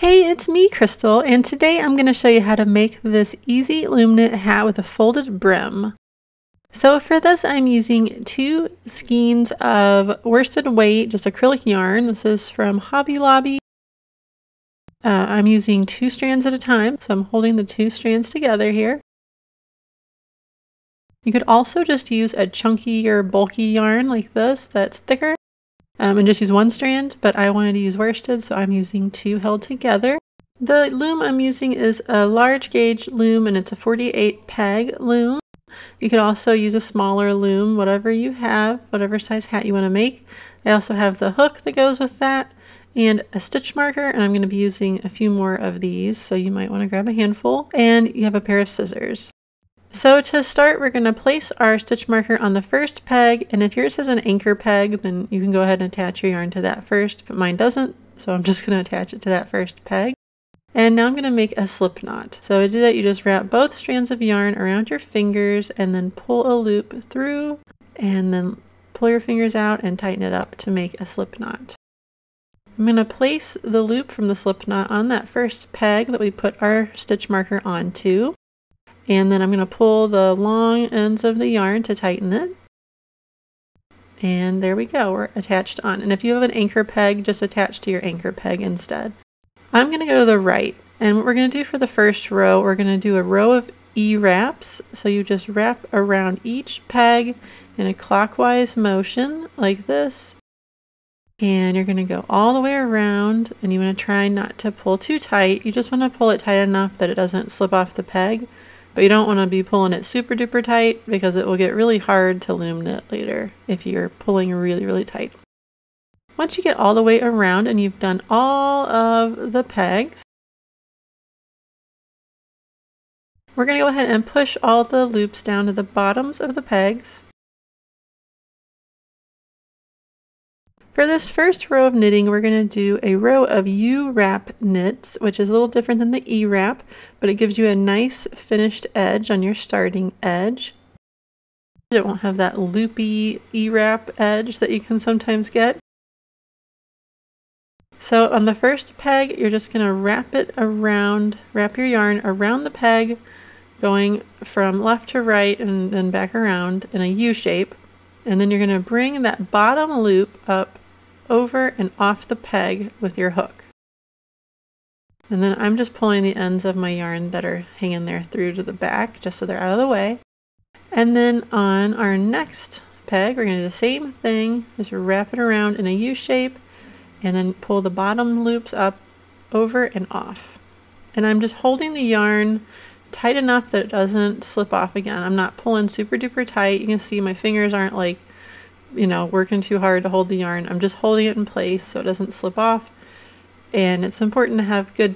Hey, it's me, Crystal, and today I'm going to show you how to make this easy loom knit hat with a folded brim. So for this, I'm using 2 skeins of worsted weight, just acrylic yarn. This is from Hobby Lobby. I'm using 2 strands at a time, so I'm holding the 2 strands together here. You could also just use a chunky or bulky yarn like this that's thicker. And just use 1 strand, but I wanted to use worsted, so I'm using 2 held together. The loom I'm using is a large gauge loom, and it's a 48 peg loom. You could also use a smaller loom, whatever you have, whatever size hat you want to make. I also have the hook that goes with that, and a stitch marker, and I'm going to be using a few more of these, so you might want to grab a handful, and you have a pair of scissors. So to start, we're going to place our stitch marker on the first peg, and if yours has an anchor peg, then you can go ahead and attach your yarn to that first, but mine doesn't, so I'm just going to attach it to that first peg. And now I'm going to make a slip knot. So to do that, you just wrap both strands of yarn around your fingers and then pull a loop through, and then pull your fingers out and tighten it up to make a slip knot. I'm going to place the loop from the slip knot on that first peg that we put our stitch marker onto. And then I'm going to pull the long ends of the yarn to tighten it. And there we go, we're attached on. And if you have an anchor peg, just attach to your anchor peg instead. I'm going to go to the right. And what we're going to do for the first row, we're going to do a row of E-wraps. So you just wrap around each peg in a clockwise motion like this. And you're going to go all the way around, and you want to try not to pull too tight. You just want to pull it tight enough that it doesn't slip off the peg. But you don't want to be pulling it super duper tight, because it will get really hard to loom knit later if you're pulling really tight. Once you get all the way around and you've done all of the pegs, we're going to go ahead and push all the loops down to the bottoms of the pegs. For this first row of knitting, we're going to do a row of U-wrap knits, which is a little different than the E-wrap, but it gives you a nice finished edge on your starting edge. It won't have that loopy E-wrap edge that you can sometimes get. So on the first peg, you're just going to wrap your yarn around the peg, going from left to right and then back around in a U shape. And then you're going to bring that bottom loop up over and off the peg with your hook. And then I'm just pulling the ends of my yarn that are hanging there through to the back, just so they're out of the way. And then on our next peg, we're going to do the same thing, just wrap it around in a U shape, and then pull the bottom loops up, over and off. And I'm just holding the yarn tight enough that it doesn't slip off again. I'm not pulling super duper tight. You can see my fingers aren't like, working too hard to hold the yarn. I'm just holding it in place so it doesn't slip off. And it's important to have good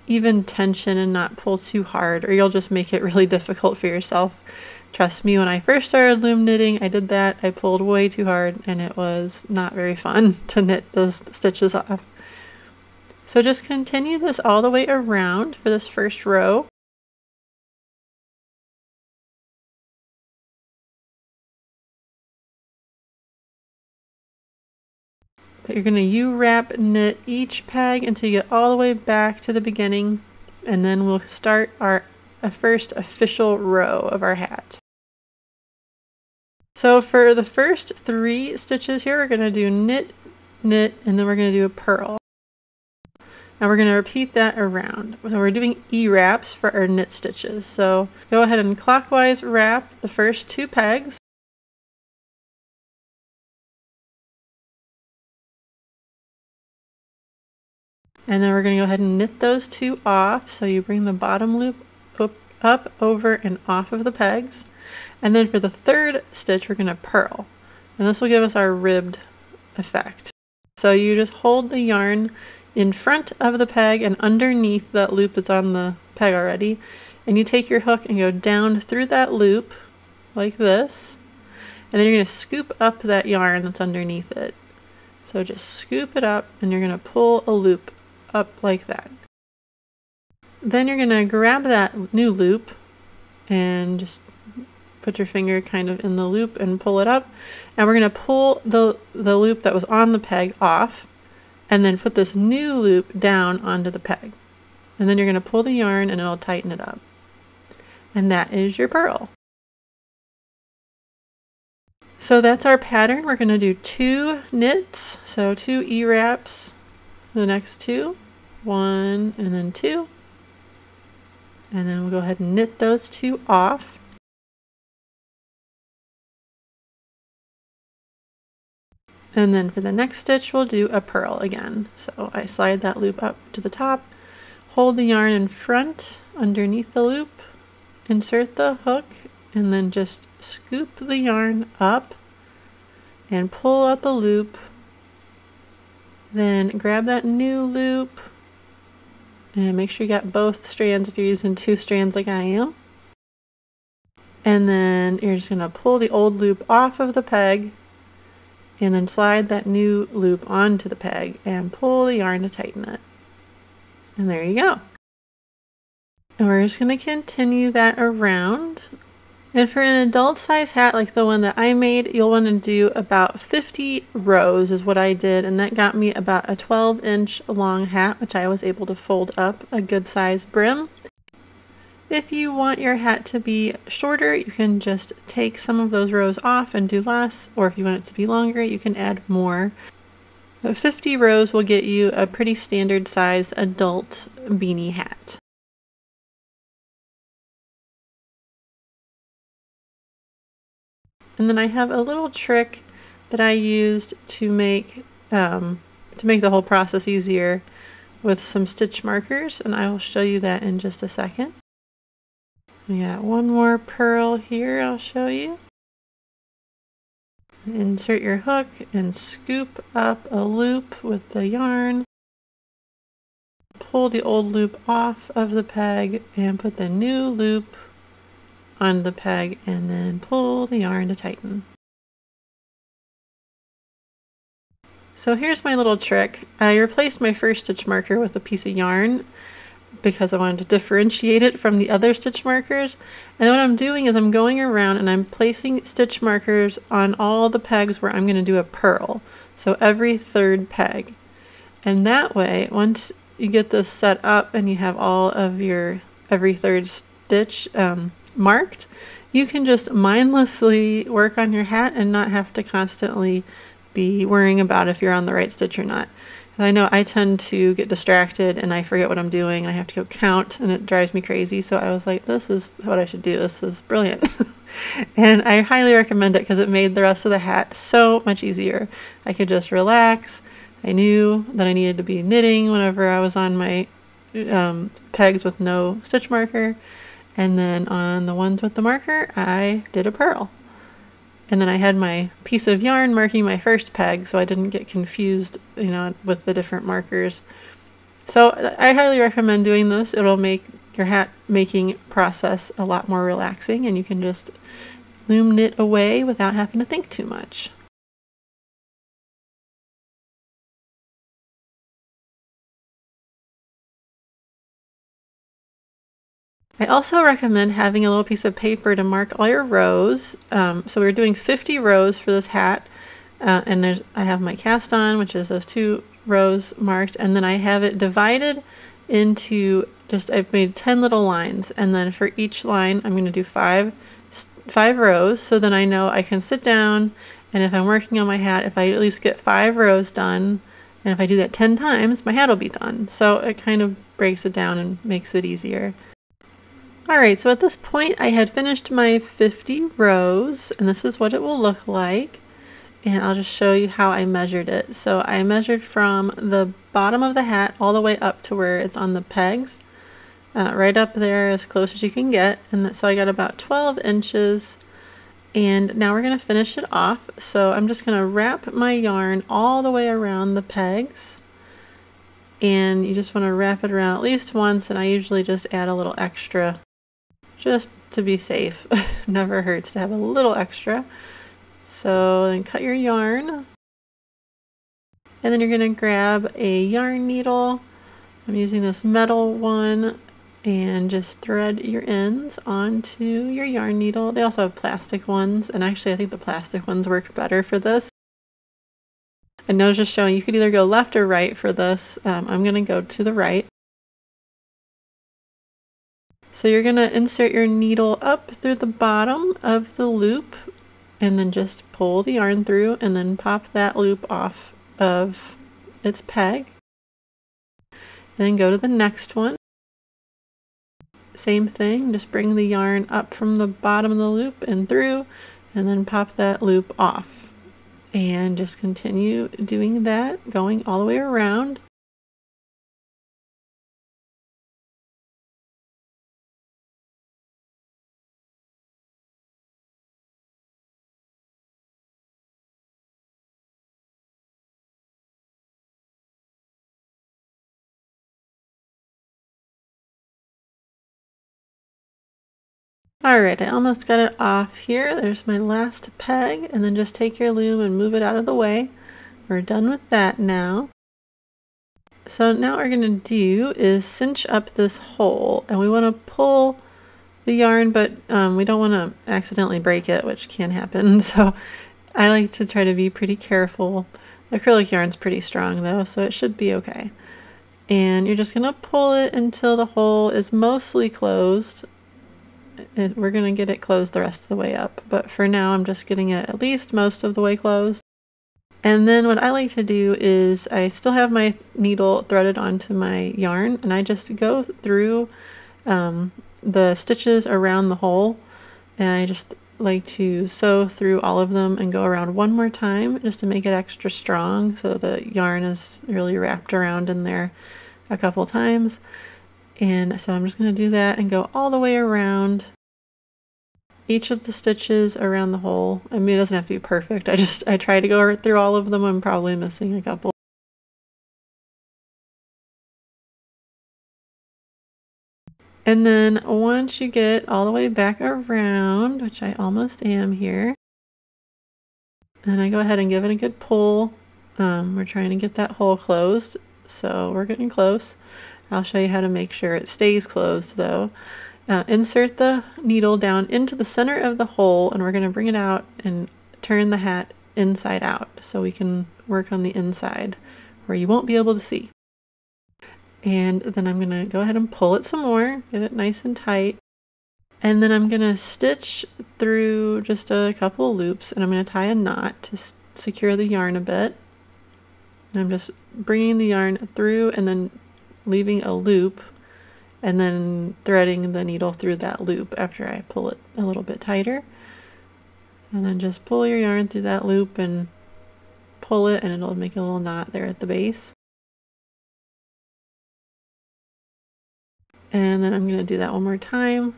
even tension and not pull too hard, or you'll just make it really difficult for yourself. Trust me, when I first started loom knitting, I did that. I pulled way too hard, and it was not very fun to knit those stitches off. So just continue this all the way around for this first row. But you're going to U-wrap knit each peg until you get all the way back to the beginning, and then we'll start our first official row of our hat. So for the first 3 stitches here, we're going to do knit, knit, and then we're going to do a purl. Now we're going to repeat that around. So we're doing E-wraps for our knit stitches. So go ahead and clockwise wrap the first 2 pegs. And then we're going to go ahead and knit those 2 off. So you bring the bottom loop up, over, and off of the pegs. And then for the 3rd stitch, we're going to purl. And this will give us our ribbed effect. So you just hold the yarn in front of the peg and underneath that loop that's on the peg already. And you take your hook and go down through that loop like this. And then you're going to scoop up that yarn that's underneath it. So just scoop it up, and you're going to pull a loop up like that. Then you're going to grab that new loop and just put your finger kind of in the loop and pull it up. And we're going to pull the loop that was on the peg off, and then put this new loop down onto the peg. And then you're going to pull the yarn and it'll tighten it up. And that is your pearl. So that's our pattern. We're going to do 2 knits, so 2 E-wraps, the next 2, 1 and then 2. And then we'll go ahead and knit those 2 off. And then for the next stitch, we'll do a purl again. So I slide that loop up to the top, hold the yarn in front underneath the loop, insert the hook, and then just scoop the yarn up and pull up a loop. Then grab that new loop and make sure you got both strands if you're using 2 strands like I am. And then you're just going to pull the old loop off of the peg and then slide that new loop onto the peg and pull the yarn to tighten it. And there you go. And we're just going to continue that around. And for an adult size hat like the one that I made, you'll want to do about 50 rows is what I did, and that got me about a 12-inch long hat, which I was able to fold up a good size brim. If you want your hat to be shorter, you can just take some of those rows off and do less, or if you want it to be longer, you can add more. 50 rows will get you a pretty standard sized adult beanie hat. And then I have a little trick that I used to make the whole process easier with some stitch markers, and I will show you that in just a second. We got one more purl here I'll show you. Insert your hook and scoop up a loop with the yarn. Pull the old loop off of the peg and put the new loop on the peg and then pull the yarn to tighten. So here's my little trick. I replaced my first stitch marker with a piece of yarn because I wanted to differentiate it from the other stitch markers. And what I'm doing is I'm going around and I'm placing stitch markers on all the pegs where I'm going to do a purl. So every 3rd peg. And that way, once you get this set up and you have all of your every 3rd stitch marked, you can just mindlessly work on your hat and not have to constantly be worrying about if you're on the right stitch or not. I know I tend to get distracted and I forget what I'm doing and I have to go count and it drives me crazy. So I was like, this is what I should do. This is brilliant. And I highly recommend it because it made the rest of the hat so much easier. I could just relax. I knew that I needed to be knitting whenever I was on my pegs with no stitch marker. And then on the ones with the marker, I did a purl. And then I had my piece of yarn marking my first peg, so I didn't get confused, with the different markers. So I highly recommend doing this. It'll make your hat making process a lot more relaxing, and you can just loom knit away without having to think too much. I also recommend having a little piece of paper to mark all your rows. So we're doing 50 rows for this hat, and I have my cast on, which is those 2 rows marked, and then I have it divided into I've made 10 little lines, and then for each line I'm going to do 5 rows, so then I know I can sit down, and if I'm working on my hat, if I at least get 5 rows done, and if I do that 10 times, my hat will be done. So it kind of breaks it down and makes it easier. Alright, so at this point I had finished my 50 rows, and this is what it will look like. And I'll just show you how I measured it. So I measured from the bottom of the hat all the way up to where it's on the pegs, right up there as close as you can get. And so I got about 12 inches. And now we're going to finish it off. So I'm just going to wrap my yarn all the way around the pegs. And you just want to wrap it around at least once, and I usually just add a little extra just to be safe. Never hurts to have a little extra. So then cut your yarn, and then you're going to grab a yarn needle. I'm using this metal one, and just thread your ends onto your yarn needle. They also have plastic ones, and actually I think the plastic ones work better for this. And now it's just showing you could either go left or right for this. I'm going to go to the right. So you're going to insert your needle up through the bottom of the loop and then just pull the yarn through and then pop that loop off of its peg. And then go to the next one. Same thing, just bring the yarn up from the bottom of the loop and through, and then pop that loop off. And just continue doing that, going all the way around. Alright, I almost got it off here. There's my last peg, and then just take your loom and move it out of the way. We're done with that now. So now what we're going to do is cinch up this hole, and we want to pull the yarn, but we don't want to accidentally break it, which can happen. So I like to try to be pretty careful. The acrylic yarn's pretty strong though, so it should be okay. And you're just going to pull it until the hole is mostly closed. We're going to get it closed the rest of the way up, but for now I'm just getting it at least most of the way closed. And then what I like to do is I still have my needle threaded onto my yarn, and I just go through the stitches around the hole, and I just like to sew through all of them and go around one more time just to make it extra strong, so the yarn is really wrapped around in there a couple times. And so I'm just going to do that and go all the way around each of the stitches around the hole. I mean, it doesn't have to be perfect. I try to go through all of them. I'm probably missing a couple. And then once you get all the way back around, which I almost am here, then I go ahead and give it a good pull. We're trying to get that hole closed, so we're getting close. I'll show you how to make sure it stays closed though. Insert the needle down into the center of the hole, and we're going to bring it out and turn the hat inside out so we can work on the inside where you won't be able to see. And then I'm going to go ahead and pull it some more, get it nice and tight. And then I'm going to stitch through just a couple of loops, and I'm going to tie a knot to secure the yarn a bit. And I'm just bringing the yarn through and then leaving a loop, and then threading the needle through that loop after I pull it a little bit tighter. And then just pull your yarn through that loop and pull it, and it'll make a little knot there at the base. And then I'm going to do that one more time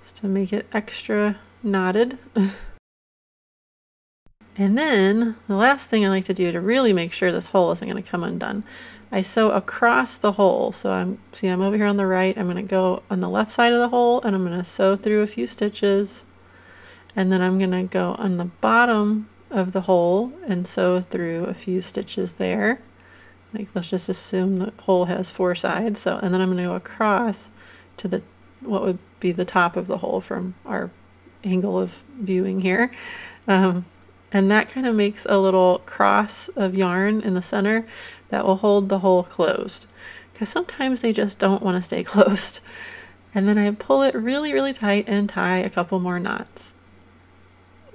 just to make it extra knotted. And then the last thing I like to do to really make sure this hole isn't going to come undone, I sew across the hole. So I'm over here on the right. I'm going to go on the left side of the hole, and I'm going to sew through a few stitches, and then I'm going to go on the bottom of the hole and sew through a few stitches there. Like, let's just assume the hole has 4 sides. So, and then I'm going to go across to the what would be the top of the hole from our angle of viewing here. And that kind of makes a little cross of yarn in the center that will hold the hole closed, because sometimes they just don't want to stay closed. And then I pull it really, really tight and tie a couple more knots.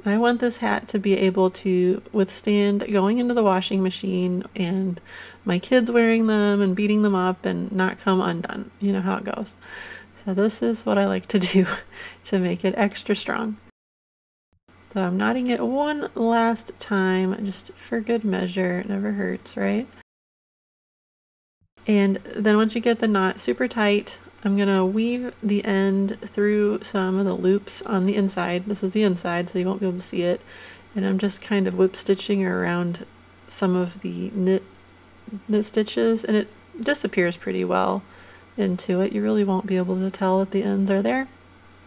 I want this hat to be able to withstand going into the washing machine and my kids wearing them and beating them up and not come undone. You know how it goes. So this is what I like to do to make it extra strong. So I'm knotting it one last time, just for good measure. It never hurts, right? And then once you get the knot super tight, I'm going to weave the end through some of the loops on the inside. This is the inside, so you won't be able to see it. And I'm just kind of whip stitching around some of the knit stitches, and it disappears pretty well into it. You really won't be able to tell that the ends are there.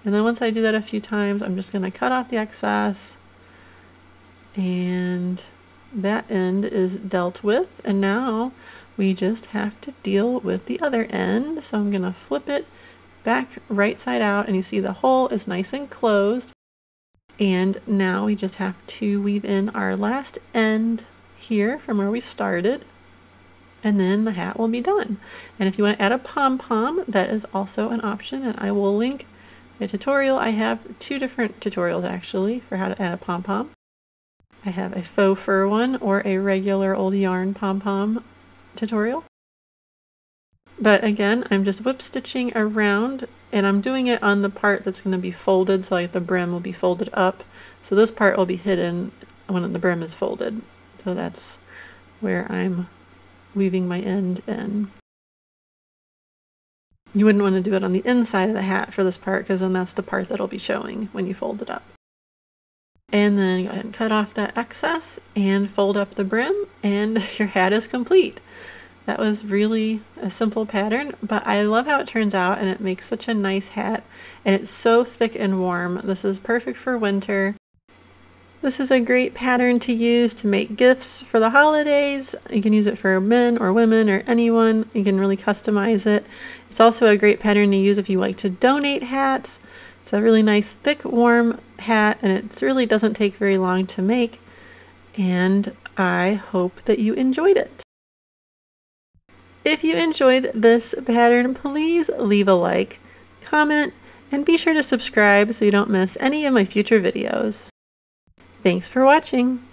And then once I do that a few times, I'm just going to cut off the excess, and that end is dealt with. And now we just have to deal with the other end. So I'm going to flip it back right side out, and you see the hole is nice and closed. And now we just have to weave in our last end here from where we started, and then the hat will be done. And if you want to add a pom-pom, that is also an option, and I will link a tutorial. I have 2 different tutorials actually for how to add a pom-pom. I have a faux fur one or a regular old yarn pom-pom tutorial. But again, I'm just whip stitching around, and I'm doing it on the part that's going to be folded, so like the brim will be folded up. So this part will be hidden when the brim is folded. So that's where I'm weaving my end in. You wouldn't want to do it on the inside of the hat for this part, because then that's the part that'll be showing when you fold it up. And then go ahead and cut off that excess and fold up the brim, and your hat is complete. That was really a simple pattern, but I love how it turns out, and it makes such a nice hat, and it's so thick and warm. This is perfect for winter. This is a great pattern to use to make gifts for the holidays. You can use it for men or women or anyone. You can really customize it. It's also a great pattern to use if you like to donate hats. It's a really nice, thick, warm hat, and it really doesn't take very long to make. And I hope that you enjoyed it. If you enjoyed this pattern, please leave a like, comment, and be sure to subscribe so you don't miss any of my future videos. Thanks for watching!